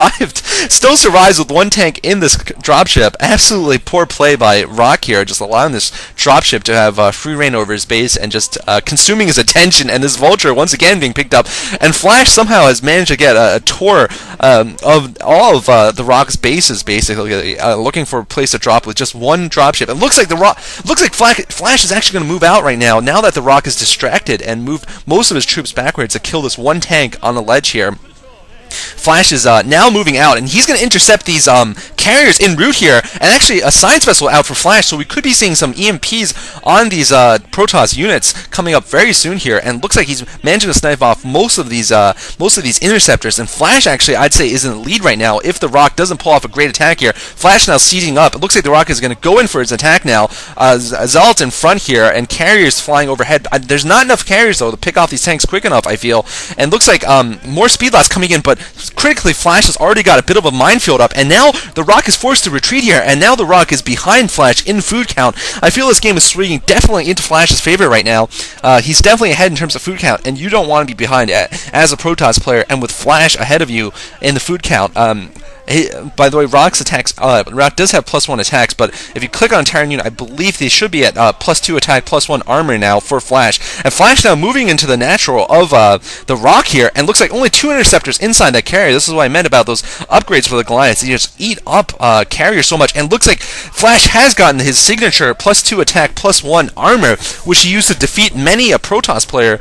survived. Still survives with one tank in this dropship. Absolutely poor play by Rock here, just allowing this dropship to have free reign over his base and just consuming his attention. And this vulture once again being picked up. And Flash somehow has managed to get a tour of all of the Rock's bases, basically looking for a place to drop with just one dropship. It looks like Flash is actually going to move out right now. Now that the Rock is distracted and moved most of his troops backwards to kill this one tank on the ledge here. Flash is now moving out, and he's going to intercept these carriers en route here, and actually a science vessel out for Flash, so we could be seeing some EMPs on these Protoss units coming up very soon here, and looks like he's managing to snipe off most of these interceptors, and Flash actually, I'd say, is in the lead right now. If the Rock doesn't pull off a great attack here, Flash now seizing up. It looks like the Rock is going to go in for his attack now. Zealot in front here, and carriers flying overhead. There's not enough carriers, though, to pick off these tanks quick enough, I feel, and looks like more speed loss coming in, but critically, Flash has already got a bit of a minefield up, and now the Rock is forced to retreat here, and now the Rock is behind Flash in food count. I feel this game is swinging definitely into Flash's favor right now. He's definitely ahead in terms of food count, and you don't want to be behind as a Protoss player, and with Flash ahead of you in the food count. By the way, Rock does have +1 attacks, but if you click on Terran unit, I believe they should be at +2 attack, +1 armor now for Flash. And Flash now moving into the natural of the Rock here, and looks like only 2 interceptors inside that carrier. This is what I meant about those upgrades for the Goliaths. They just eat up carriers so much, and looks like Flash has gotten his signature +2 attack, +1 armor, which he used to defeat many a Protoss player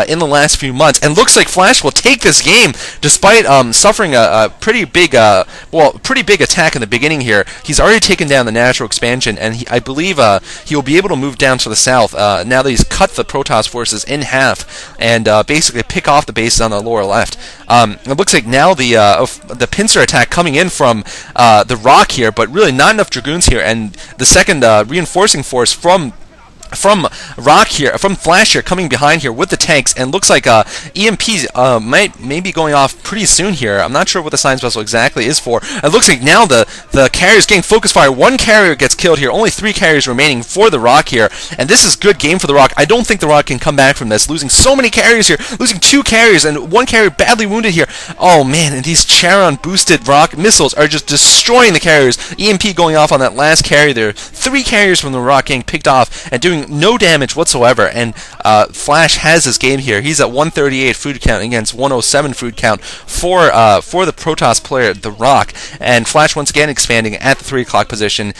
in the last few months. And looks like Flash will take this game despite suffering a pretty big attack in the beginning here. He's already taken down the natural expansion, and I believe he will be able to move down to the south now that he's cut the Protoss forces in half and basically pick off the bases on the lower left. It looks like now the pincer attack coming in from the Rock here, but really not enough Dragoons here, and the second reinforcing force from Rock here, from Flash here, coming behind here with the tanks, and looks like EMPs may be going off pretty soon here. I'm not sure what the science vessel exactly is for. It looks like now the carrier's getting focus fire. One carrier gets killed here. Only 3 carriers remaining for the Rock here, and this is good game for the Rock. I don't think the Rock can come back from this, losing so many carriers here, losing 2 carriers, and 1 carrier badly wounded here. Oh man, and these Charon boosted Rock missiles are just destroying the carriers. EMP going off on that last carrier there. 3 carriers from the Rock getting picked off and doing no damage whatsoever, and Flash has this game here. He's at 138 food count against 107 food count for the Protoss player, the Rock, and Flash once again expanding at the 3 o'clock position.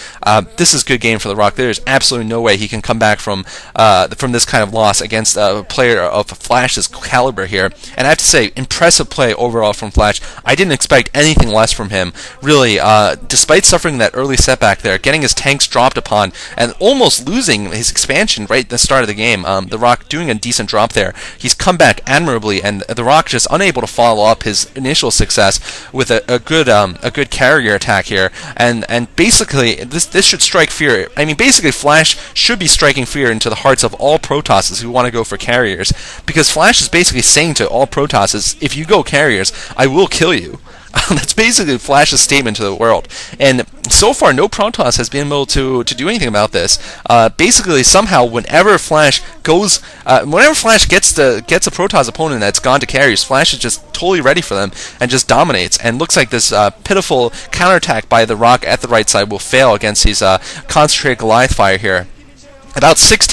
This is good game for the Rock. There's absolutely no way he can come back from this kind of loss against a player of Flash's caliber here. And I have to say, impressive play overall from Flash. I didn't expect anything less from him, really, despite suffering that early setback there, getting his tanks dropped upon, and almost losing his expansion right at the start of the game. The Rock doing a decent drop there. He's come back admirably, and the Rock just unable to follow up his initial success with a good carrier attack here. And basically, this should strike fear. I mean, basically, Flash should be striking fear into the hearts of all Protosses who want to go for carriers, because Flash is basically saying to all Protosses, if you go carriers, I will kill you. That's basically Flash's statement to the world, and so far no Protoss has been able to do anything about this. Basically, somehow, whenever Flash gets a Protoss opponent that's gone to carriers, Flash is just totally ready for them and just dominates. And looks like this pitiful counterattack by the Rock at the right side will fail against his concentrated Goliath fire here. About 6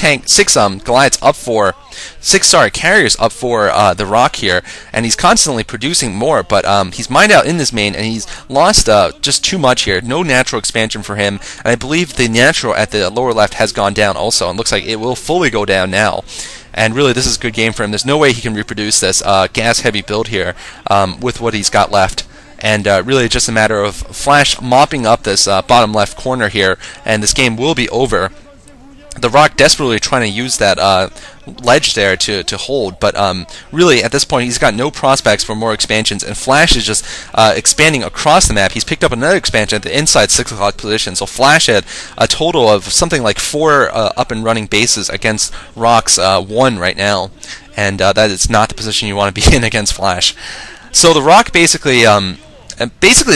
Goliaths up for 6 carriers up for the Rock here, and he's constantly producing more, but he's mined out in this main, and he's lost just too much here. No natural expansion for him, and I believe the natural at the lower left has gone down also, and looks like it will fully go down now. And really, this is a good game for him. There's no way he can reproduce this gas-heavy build here with what he's got left. And really, just a matter of Flash mopping up this bottom left corner here, and this game will be over. The Rock desperately trying to use that ledge there to hold, but really at this point he's got no prospects for more expansions, and Flash is just expanding across the map. He's picked up another expansion at the inside 6 o'clock position, so Flash had a total of something like 4 up and running bases against Rock's 1 right now, and that is not the position you want to be in against Flash. So the Rock basically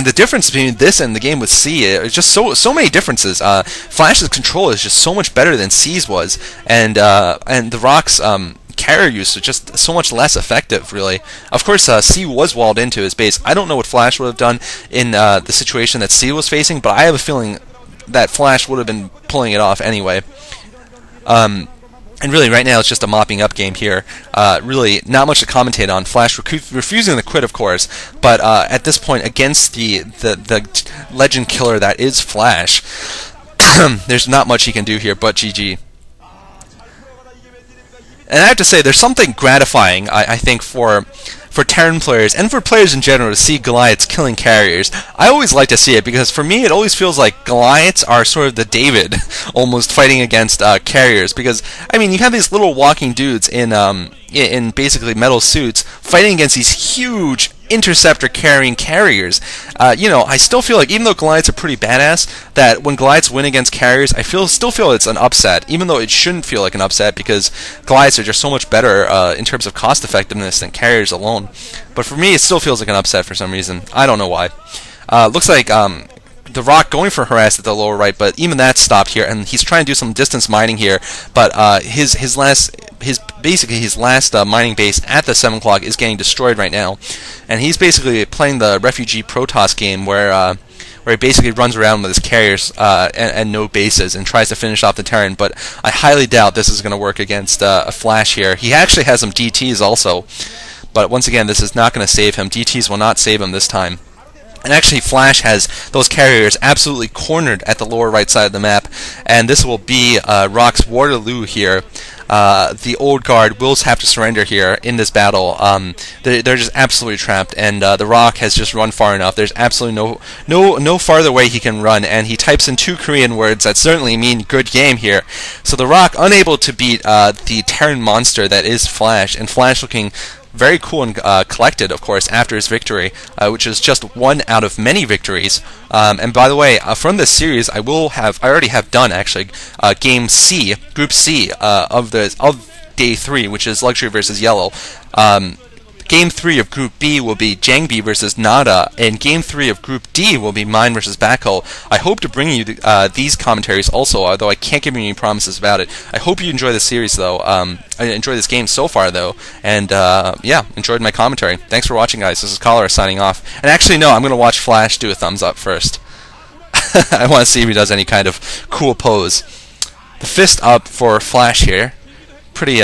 the difference between this and the game with C is just so many differences. Flash's control is just so much better than C's was, and the Rock's carrier use was just so much less effective, really. Of course, C was walled into his base. I don't know what Flash would have done in the situation that C was facing, but I have a feeling that Flash would have been pulling it off anyway. And really, right now, it's just a mopping up game here. Really, not much to commentate on. Flash refusing to quit, of course, but at this point, against the legend killer that is Flash, there's not much he can do here but GG. And I have to say, there's something gratifying, I think, for Terran players and for players in general to see Goliaths killing carriers. I always like to see it because for me it always feels like Goliaths are sort of the David almost fighting against carriers, because I mean you have these little walking dudes in basically metal suits fighting against these huge interceptor carrying carriers. You know, I still feel like even though Goliaths are pretty badass, that when Goliaths win against carriers, I still feel it's an upset, even though it shouldn't feel like an upset because Goliaths are just so much better in terms of cost effectiveness than carriers alone. But for me, it still feels like an upset for some reason. I don't know why. Looks like the Rock going for harass at the lower right, but even that stopped here, and he's trying to do some distance mining here. But his last mining base at the 7 o'clock is getting destroyed right now, and he's basically playing the refugee Protoss game where he basically runs around with his carriers and no bases and tries to finish off the Terran. But I highly doubt this is going to work against a Flash here. He actually has some DTs also, but once again, this is not going to save him. DTs will not save him this time. And actually, Flash has those carriers absolutely cornered at the lower right side of the map, and this will be Rock's Waterloo here. The old guard will have to surrender here in this battle. They're just absolutely trapped, and the Rock has just run far enough. There's absolutely no farther way he can run, and he types in 2 Korean words that certainly mean good game here. So the Rock unable to beat the Terran monster that is Flash, and Flash looking very cool and collected, of course, after his victory, which is just one out of many victories. And by the way, from this series, I already have done actually Game C, Group C of Day 3, which is Luxury versus Yellow. Game 3 of Group B will be Jangbi versus Nada, and Game 3 of Group D will be mine versus Backhull. I hope to bring you these commentaries also, although I can't give you any promises about it. I hope you enjoy this series, though. I enjoyed this game so far, though, and yeah, enjoyed my commentary. Thanks for watching, guys. This is Cholera signing off. And actually, no, I'm going to watch Flash do a thumbs up first. I want to see if he does any kind of cool pose. The fist up for Flash here. Pretty,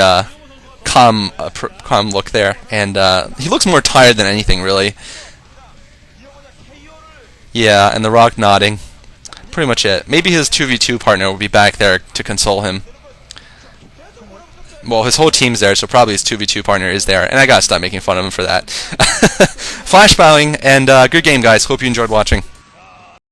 calm look there, and he looks more tired than anything, really. Yeah, and the Rock nodding. Pretty much it. Maybe his 2v2 partner will be back there to console him. Well, his whole team's there, so probably his 2v2 partner is there, and I gotta stop making fun of him for that. Flash bowing, and good game, guys. Hope you enjoyed watching.